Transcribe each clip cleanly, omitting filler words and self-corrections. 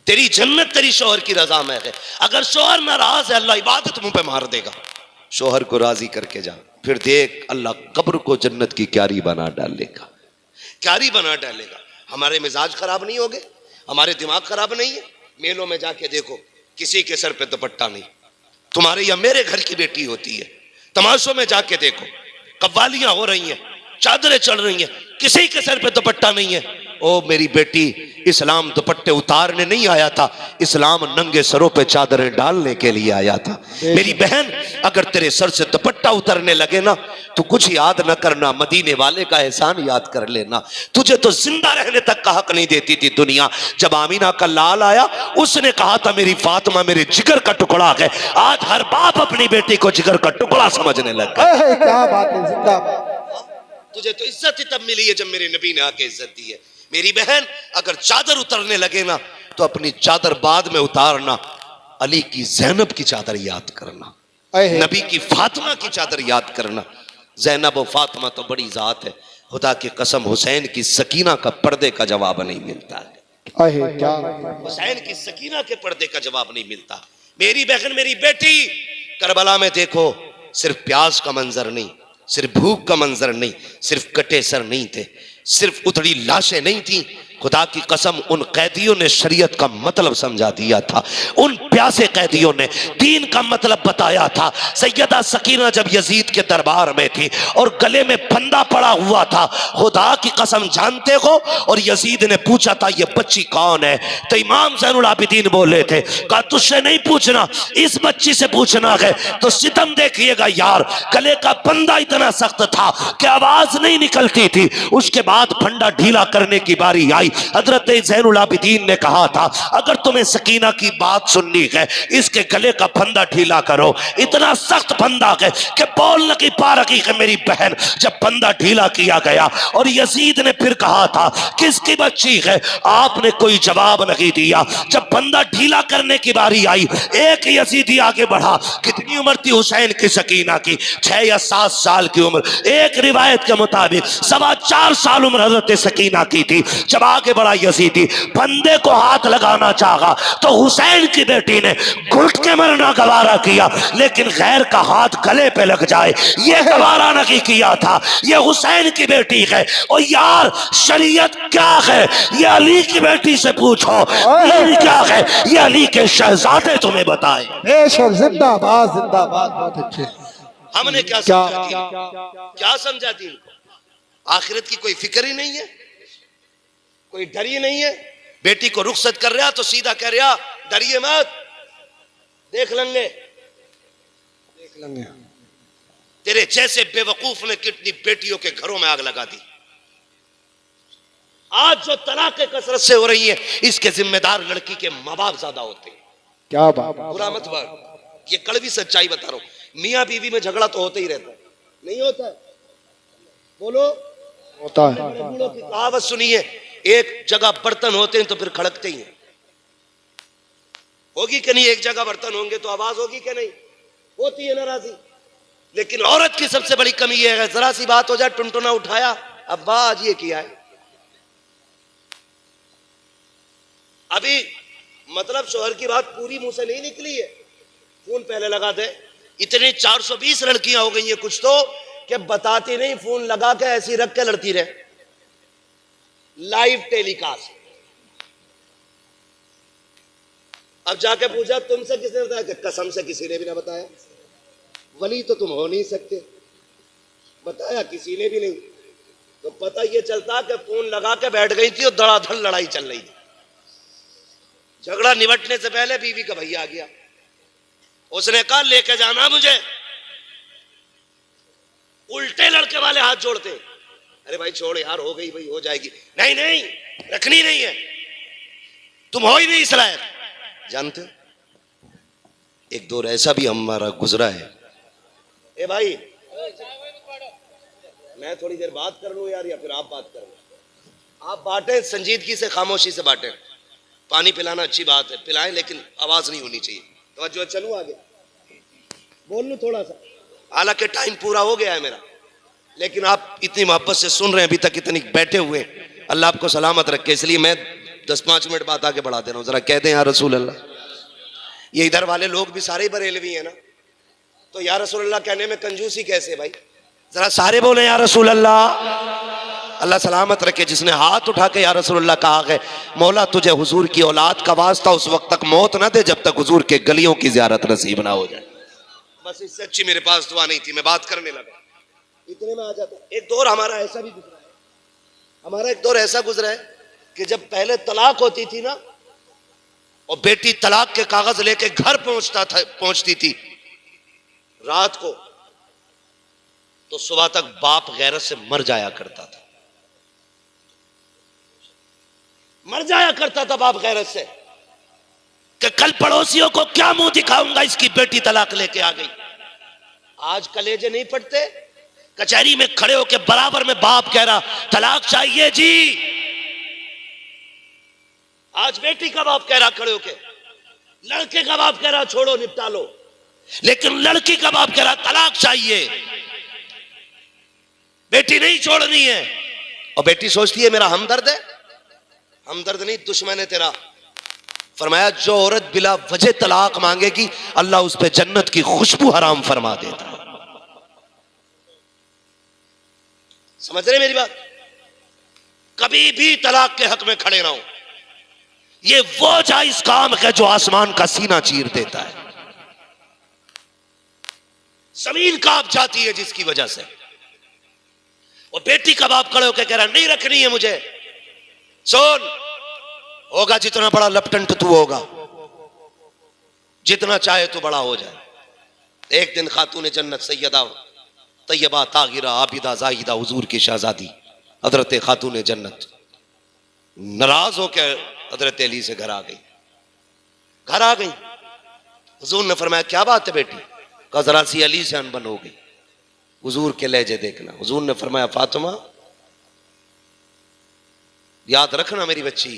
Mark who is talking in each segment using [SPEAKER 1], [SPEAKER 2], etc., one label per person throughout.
[SPEAKER 1] तेरी जन्नत तेरी शोहर की रजा में है। अगर शोहर नाराज है अल्लाह इबादत मुंह पे मार देगा। शोहर को राजी करके जा, फिर देख अल्लाह कब्र को जन्नत की क्यारी बना डालेगा, क्यारी बना डालेगा। हमारे मिजाज खराब नहीं हो गए, हमारे दिमाग खराब नहीं है। मेलों में जाके देखो किसी के सर पे दुपट्टा नहीं, तुम्हारे या मेरे घर की बेटी होती है। तमाशों में जाके देखो कव्वालियां हो रही हैं, चादरें चल रही हैं, किसी के सर पे दुपट्टा नहीं है। ओ मेरी बेटी, इस्लाम दुपट्टे उतारने नहीं आया था, इस्लाम नंगे सरों पे चादरें डालने के लिए आया था। मेरी बहन, अगर तेरे सर से दुपट्टा उतरने लगे ना तो कुछ याद न करना, मदीने वाले का एहसान याद कर लेना। तुझे तो जिंदा रहने तक का हक नहीं देती थी दुनिया। जब आमीना का लाल आया उसने कहा था मेरी फातिमा मेरे जिगर का टुकड़ा है। आज हर बाप अपनी बेटी को जिगर का टुकड़ा समझने लग गया।
[SPEAKER 2] क्या बात है, जिंदाबाद।
[SPEAKER 1] तुझे तो इज्जत ही तब मिली है जब मेरे नबी ने आके इज्जत दी है। मेरी बहन, अगर चादर उतरने लगे ना तो अपनी चादर बाद में उतारना। अली की ज़ैनब की चादर याद करना, नबी की फातिमा की चादर याद करना। ज़ैनब और फातिमा तो बड़ी जात है, खुदा की कसम हुसैन की सकीना का पर्दे का जवाब नहीं मिलता है। हुसैन की सकीना के पर्दे का जवाब नहीं मिलता। मेरी बहन, मेरी बेटी, करबला में देखो सिर्फ प्याज का मंजर नहीं, सिर्फ भूख का मंजर नहीं, सिर्फ कटे सर नहीं थे, सिर्फ उधड़ी लाशें नहीं थी। खुदा की कसम उन कैदियों ने शरीयत का मतलब समझा दिया था, उन प्यासे कैदियों ने दीन का मतलब बताया था। सैयदा सकीना जब यजीद के दरबार में थी और गले में फंदा पड़ा हुआ था, खुदा की कसम जानते हो, और यजीद ने पूछा था ये बच्ची कौन है, तो इमाम ज़ैनुल आबिदीन बोले थे, कहा तुझसे नहीं पूछना, इस बच्ची से पूछना है। तो सितम देखिएगा यार, गले का फंदा इतना सख्त था कि आवाज नहीं निकलती थी। उसके बाद फंदा ढीला करने की बारी आई। हजरत ज़ैनुल आबिदीन ने कहा था अगर तुम्हें सकीना की बात सुननी है इसके गले का फंदा ढीला करो। इतना सख्त फंदा है कि बोल न की पा रही है मेरी बहन। जब फंदा ढीला किया गया और यजीद ने फिर कहा था किसकी बच्ची है, आपने कोई जवाब नहीं दिया। जब फंदा ढीला करने की बारी आई, एक यजीदी आगे बढ़ा। कितनी उम्र थी हुसैन की सकीना की? 6 या 7 साल की उम्र। एक रिवायत के मुताबिक 4.25 साल उम्र हजरत सकीना की थी। जब आगे बड़ा यजीदी फंदे को हाथ लगाना चाहा तो हुसैन की बेटी ने घुट के मरना गवारा किया, लेकिन गैर का हाथ गले पे लग जाए ये गवारा नहीं किया था। ये हुसैन की बेटी है। और यार शरीयत क्या है ये अली की बेटी से पूछो, दीन क्या है ये अली के शहजादे तुम्हें बताए।
[SPEAKER 2] जिंदाबाद जिंदाबाद, बहुत अच्छे।
[SPEAKER 1] हमने क्या समझा दीन, क्या समझा दीन को? आखिरत की कोई फिक्र ही नहीं है, कोई डर ही नहीं है। बेटी को रुखसत कर रहा तो सीधा कह रहा डरिए मत, देख लेंगे देख लेंगे। तेरे जैसे बेवकूफ ने कितनी बेटियों के घरों में आग लगा दी। आज जो तलाक कसरत से हो रही है इसके जिम्मेदार लड़की के माँ बाप ज्यादा होते हैं।
[SPEAKER 2] क्या बात,
[SPEAKER 1] बुरा मत बात, ये कड़वी सच्चाई बता रहा हूं। मियां बीवी में झगड़ा तो होता ही रहता है, नहीं होता? बोलो,
[SPEAKER 2] होता है।
[SPEAKER 1] बूढ़ों की कहावत सुनिए, एक जगह बर्तन होते हैं तो फिर खड़कते ही हैं। होगी कि नहीं? एक जगह बर्तन होंगे तो आवाज होगी कि नहीं? होती है नाराजी। लेकिन औरत की सबसे बड़ी कमी यह है, जरा सी बात हो जाए टुनटुना उठाया, अब्बा आज ये किया है। अभी मतलब शोहर की बात पूरी मुंह से नहीं निकली है, फोन पहले लगा दे। इतनी 420 लड़कियां हो गई हैं कुछ तो कि बताती नहीं, फोन लगा के ऐसी रख के लड़ती रहे। Live telecast. अब जाके पूछा तुमसे किसने बताया? कि कसम से किसी ने भी ना बताया। वली तो तुम हो नहीं सकते, बताया किसी ने भी नहीं। तो पता ये चलता कि फोन लगा के बैठ गई थी और धड़ाधड़ लड़ाई चल रही थी। झगड़ा निबटने से पहले बीवी का भैया आ गया, उसने कहा लेके जाना मुझे। उल्टे लड़के वाले हाथ जोड़ते, अरे भाई छोड़ यार, हो गई भाई, हो जाएगी। नहीं नहीं, रखनी नहीं है, तुम हो ही नहीं इस लायक। जानते हो एक दौर ऐसा भी हमारा गुजरा है। ए भाई मैं थोड़ी देर बात कर लूं यार, या फिर आप बात कर लो? आप बांटे संजीदगी से, खामोशी से बांटे। पानी पिलाना अच्छी बात है, पिलाएं, लेकिन आवाज नहीं होनी चाहिए। तो जो चलूं आगे, बोल लूं थोड़ा सा। हालांकि टाइम पूरा हो गया है मेरा, लेकिन आप इतनी मोहब्बत से सुन रहे हैं, अभी तक इतनी बैठे हुए, अल्लाह आपको सलामत रखे। इसलिए मैं 10-5 मिनट बात आगे बढ़ा दे रहा हूं, जरा कह दें या रसूल अल्लाह। ये इधर वाले लोग भी सारे बरेलवी हैं ना, तो या रसूल अल्लाह कहने में कंजूसी कैसे भाई? जरा सारे बोले या रसूल अल्लाह। अल्लाह सलामत रखे। जिसने हाथ उठा के या रसूल अल्लाह कहा है, मौला तुझे हुजूर की औलाद का वास्ता उस वक्त तक मौत ना दे जब तक हुजूर के गलियों की ज़ियारत नसीब ना हो जाए। बस इससे अच्छी मेरे पास दुआ नहीं थी, मैं बात करने लगा, इतने में आ जाता। एक दौर हमारा ऐसा भी गुजरा है, हमारा एक दौर ऐसा गुजरा है कि जब पहले तलाक होती थी ना, और बेटी तलाक के कागज लेके घर पहुंचती थी रात को, तो सुबह तक बाप गैरत से मर जाया करता था, मर जाया करता था बाप गैरत से कि कल पड़ोसियों को क्या मुंह दिखाऊंगा, इसकी बेटी तलाक लेके आ गई। आज कलेजे नहीं पड़ते, कचहरी में खड़े होके बराबर में बाप कह रहा तलाक चाहिए जी। आज बेटी का बाप कह रहा खड़े होके, लड़के का बाप कह रहा छोड़ो निपटा लो, लेकिन लड़की का बाप कह रहा तलाक चाहिए, बेटी नहीं छोड़नी है। और बेटी सोचती है मेरा हमदर्द है, हमदर्द नहीं दुश्मन है तेरा। फरमाया जो औरत बिला वजह तलाक मांगेगी अल्लाह उस पे जन्नत की खुशबू हराम फरमा देता है। समझ रहे मेरी बात? कभी भी तलाक के हक में खड़े ना हो, ये वो जायज काम है जो आसमान का सीना चीर देता है, जमीन कांप जाती है जिसकी वजह से। और बेटी का बाप खड़े होकर कह रहा नहीं रखनी है मुझे, सुन होगा जितना बड़ा लपटंट तू होगा, जितना चाहे तू बड़ा हो जाए। एक दिन खातून जन्नत सैयदा तैयबा ताहिरा आबिदा जाहिदा हुजूर की शहजादी हजरत खातून जन्नत नाराज होकर हजरत अली से घर आ गई। घर आ गई, हुजूर ने फरमाया क्या बात है बेटी? कहा जरा सी अली से अनबन हो गई। हुजूर के लहजे देखना। हुजूर ने फरमाया फातिमा याद रखना मेरी बच्ची,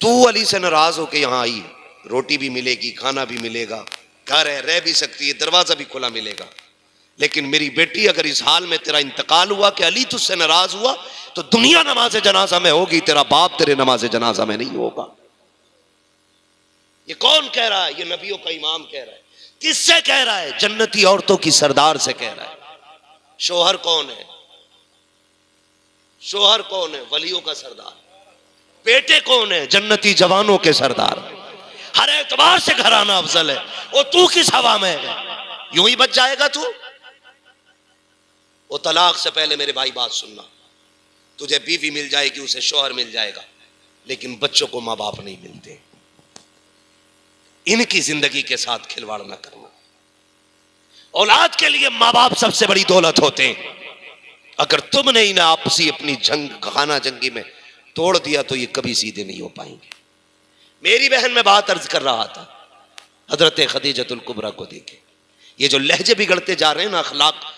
[SPEAKER 1] तू अली से नाराज होके यहां आई, रोटी भी मिलेगी, खाना भी मिलेगा, घर है, रह भी सकती है, दरवाजा भी खुला मिलेगा, लेकिन मेरी बेटी अगर इस हाल में तेरा इंतकाल हुआ कि अली तुझसे नाराज हुआ तो दुनिया नमाज जनाजा में होगी, तेरा बाप तेरे नमाज जनाजा में नहीं होगा। ये कौन कह रहा है? ये नबियों का इमाम कह रहा है। किससे कह रहा है? जन्नती औरतों की सरदार से कह रहा है। शोहर कौन है? शोहर कौन है? वलियों का सरदार। बेटे कौन है? जन्नती जवानों के सरदार। हर एतबार से घराना अफजल है। और तू किस हवा में है? यूं ही बच जाएगा तू? वो तलाक से पहले मेरे भाई बात सुनना, तुझे बीवी मिल जाएगी, उसे शोहर मिल जाएगा, लेकिन बच्चों को मां बाप नहीं मिलते। इनकी जिंदगी के साथ खिलवाड़ ना करना। औलाद के लिए मां बाप सबसे बड़ी दौलत होते हैं। अगर तुमने इन्हें आपसी अपनी जंग खाना जंगी में तोड़ दिया तो ये कभी सीधे नहीं हो पाएंगे। मेरी बहन में बात अर्ज कर रहा था, हजरत खदीजतुल कुबरा को देखे। ये जो लहजे बिगड़ते जा रहे हैं ना, अखलाक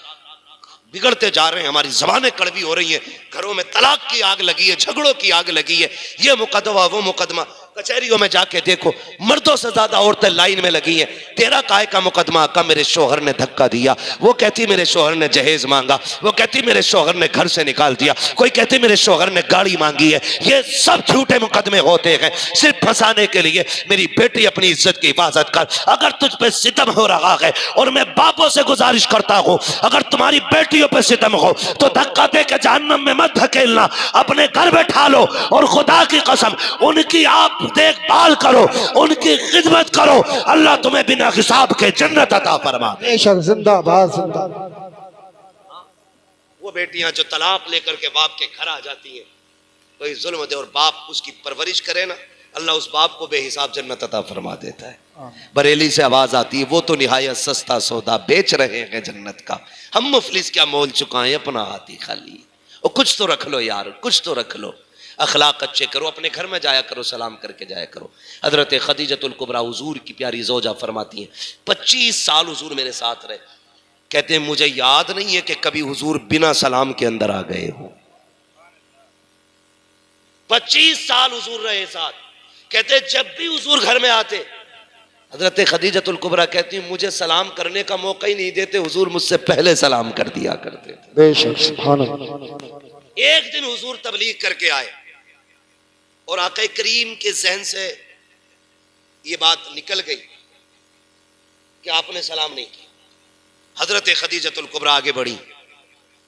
[SPEAKER 1] बिगड़ते जा रहे हैं, हमारी जबानें कड़वी हो रही हैं, घरों में तलाक की आग लगी है, झगड़ों की आग लगी है, ये मुकदमा वो मुकदमा। कचहरियों में जाके देखो, मर्दों से ज्यादा औरतें लाइन में लगी हैं। तेरा काय का मुकदमा? का मेरे शोहर ने धक्का दिया, वो कहती मेरे शोहर ने जहेज मांगा, वो कहती मेरे शोहर ने घर से निकाल दिया, कोई कहती मेरे शोहर ने गाड़ी मांगी है। ये सब झूठे मुकदमे होते हैं सिर्फ फंसाने के लिए। मेरी बेटी अपनी इज्जत की हिफाजत कर। अगर तुझ पे सितम हो रहा है, और मैं बापों से गुजारिश करता हूं, अगर तुम्हारी बेटियों पे सितम हो तो धक्का दे के जहन्नम में मत धकेलना, अपने घर बैठा लो और खुदा की कसम उनकी आप देखभाल करो, उनकी खिदमत करो, अल्लाह तुम्हें बिना हिसाब के जन्नत अता फरमा दे।
[SPEAKER 2] बेशक जिंदाबाद जिंदाबाद।
[SPEAKER 1] वो बेटियां जो तलाक लेकर के बाप के घर आ जाती हैं, कोई जुल्म दे और बाप उसकी परवरिश करे ना, अल्लाह उस बाप को बेहिसाब जन्नत अता फरमा देता है। बरेली से आवाज आती है, वो तो निहायत सस्ता सौदा बेच रहे हैं जन्नत का, हम मुफलिस क्या मोल चुकाएं अपना हाथी खाली। और कुछ तो रख लो यार, कुछ तो रख लो, अखलाक अच्छे करो, अपने घर में जाया करो, सलाम करके जाया करो। हजरत खदीजतुल कुबरा हुजूर की प्यारी ज़ौजा फरमाती हैं, 25 साल हुजूर मेरे साथ रहे। कहते हैं मुझे याद नहीं है कि कभी हुजूर बिना सलाम के अंदर आ गए हो। 25 साल हुजूर रहे साथ। कहते जब भी हुजूर घर में आते, हजरत खदीजतुल कुबरा कहती मुझे सलाम करने का मौका ही नहीं देते, हुजूर मुझसे पहले सलाम कर दिया करते थे।
[SPEAKER 2] बेशक सुभान अल्लाह।
[SPEAKER 1] एक दिन हुजूर तबलीग करके आए, और आका करीम के जहन से ये बात निकल गई कि आपने सलाम नहीं किया। हजरत खदीजतुल कुबरा आगे बढ़ी,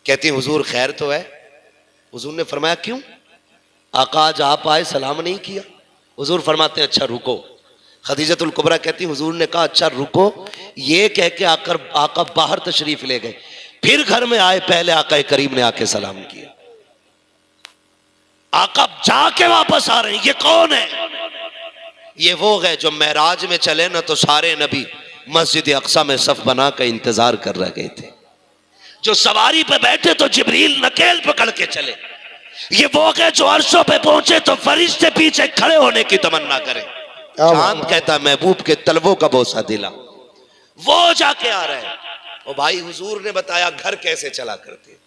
[SPEAKER 1] कहती हुजूर खैर तो है। हुजूर ने फरमाया क्यों? आका आज आप आए सलाम नहीं किया। हुजूर फरमाते हैं अच्छा रुको। खदीजतुल कुबरा कहती हुजूर ने कहा अच्छा रुको, ये कह के आकर आका बाहर तशरीफ ले गए। फिर घर में आए, पहले आका करीम ने आके सलाम किया। आका जाके वापस आ रहे हैं, ये कौन है? ये वो है जो महराज में चले ना तो सारे नबी मस्जिद अक्सा में सफ बना कर इंतजार कर रह गए थे। जो सवारी पे बैठे तो जिब्रील नकेल पकड़ के चले। ये वो है जो अर्शों पे पहुंचे तो फरिश्ते पीछे खड़े होने की तमन्ना करें। चांद कहता महबूब के तलवों का बोसा दिला, वो जाके आ रहे हैं। और भाई हुजूर ने बताया घर कैसे चला करते।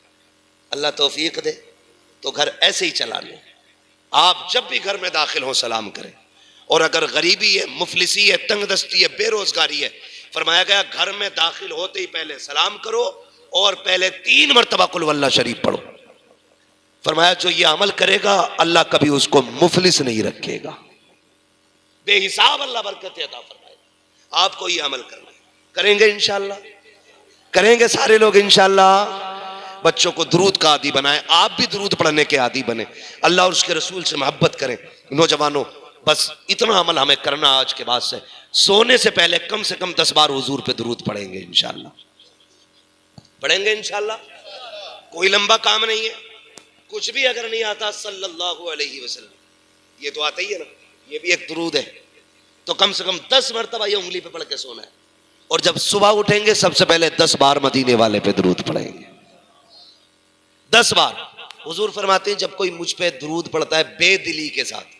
[SPEAKER 1] अल्लाह तौफीक दे तो घर ऐसे ही चला लो। आप जब भी घर में दाखिल हो सलाम करें। और अगर गरीबी है, मुफलिसी है, तंगदस्ती है, बेरोजगारी है, फरमाया गया घर में दाखिल होते ही पहले सलाम करो और पहले 3 मरतबा कुल वल्लाह शरीफ पढ़ो। फरमाया जो ये अमल करेगा अल्लाह कभी उसको मुफलिस नहीं रखेगा, बेहिसाब अल्लाह बरकत अता फरमाएगा। आपको ये अमल करना है, करेंगे इंशाअल्लाह, करेंगे सारे लोग इंशाअल्लाह। बच्चों को दुरूद का आदी बनाएं, आप भी दुरूद पढ़ने के आदी बने, अल्लाह और उसके रसूल से मोहब्बत करें। नौजवानों बस इतना अमल हमें करना आज के बाद से, सोने से पहले कम से कम 10 बार हुजूर पे दुरूद पढ़ेंगे इंशाअल्लाह, पढ़ेंगे इंशाअल्लाह। कोई लंबा काम नहीं है, कुछ भी अगर नहीं आता सल्लल्लाहु अलैहि वसल्लम, ये तो आता ही है ना, ये भी एक दुरूद है। तो कम से कम 10 मरतबा ये उंगली पे पढ़ के सोना है। और जब सुबह उठेंगे सबसे पहले 10 बार मदीने वाले पे दुरूद पढ़ेंगे, 10 बार। हुजूर फरमाते हैं जब कोई मुझ पे दुरूद पढ़ता है बेदिली के साथ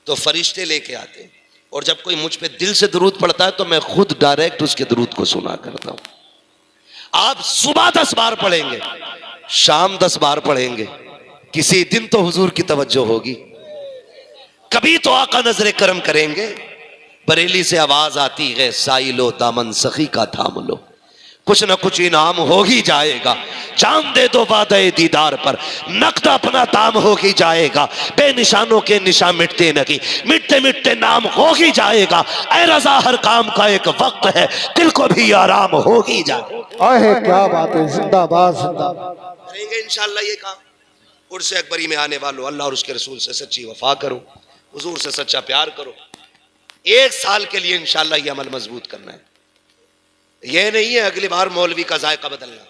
[SPEAKER 1] तो फरिश्ते लेके आते हैं, और जब कोई मुझ पे दिल से दुरूद पढ़ता है तो मैं खुद डायरेक्ट उसके दुरूद को सुना करता हूं। आप सुबह 10 बार पढ़ेंगे, शाम 10 बार पढ़ेंगे, किसी दिन तो हुजूर की तवज्जो होगी, कभी तो आका नजरे करम करेंगे। बरेली से आवाज आती है साइलो दामन सखी का थाम लो, कुछ ना कुछ इनाम हो ही जाएगा। जान दे दो वादे दीदार पर, नकद अपना दाम हो ही जाएगा। बेनिशानों के निशान मिटते नहीं, मिटते मिटते नाम हो ही जाएगा। ऐ रजा हर काम का एक वक्त है, दिल को भी आराम हो ही जाएगा।
[SPEAKER 2] आहे क्या बात है, जिंदाबाद जिंदाबाद।
[SPEAKER 1] करेंगे इंशाअल्लाह ये काम। उर्स अकबरी में आने वालों अल्लाह और उसके रसूल से सच्ची वफा करो, हुजूर से सच्चा प्यार करो। 1 साल के लिए इंशाअल्लाह ये अमल मजबूत करना है। ये नहीं है अगली बार मौलवी का जायका बदलना,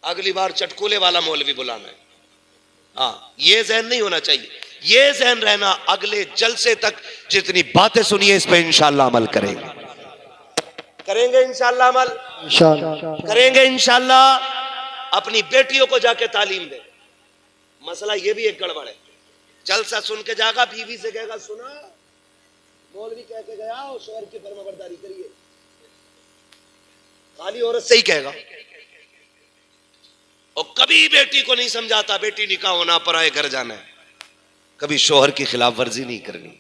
[SPEAKER 1] अगली बार चटकुले वाला मौलवी बुलाना है। हाँ, ये जहन नहीं होना चाहिए। ये जहन रहना अगले जलसे तक जितनी बातें सुनिए इस पे इंशाअल्लाह अमल करेंगे, करेंगे इंशाअल्लाह अमल,
[SPEAKER 2] इंशाअल्लाह
[SPEAKER 1] करेंगे इंशाअल्लाह। अपनी बेटियों को जाके तालीम दे। मसला ये भी एक गड़बड़ है, जलसा सुन के जाएगा, बीवी से कहेगा सुना मौलवी कह के गया और शोहर की फरमाबरदारी करिए, खाली औरत से ही कहेगा। और कभी बेटी को नहीं समझाता बेटी निकाह होना, पराए घर जाना है, कभी शोहर की खिलाफ वर्जी नहीं करनी।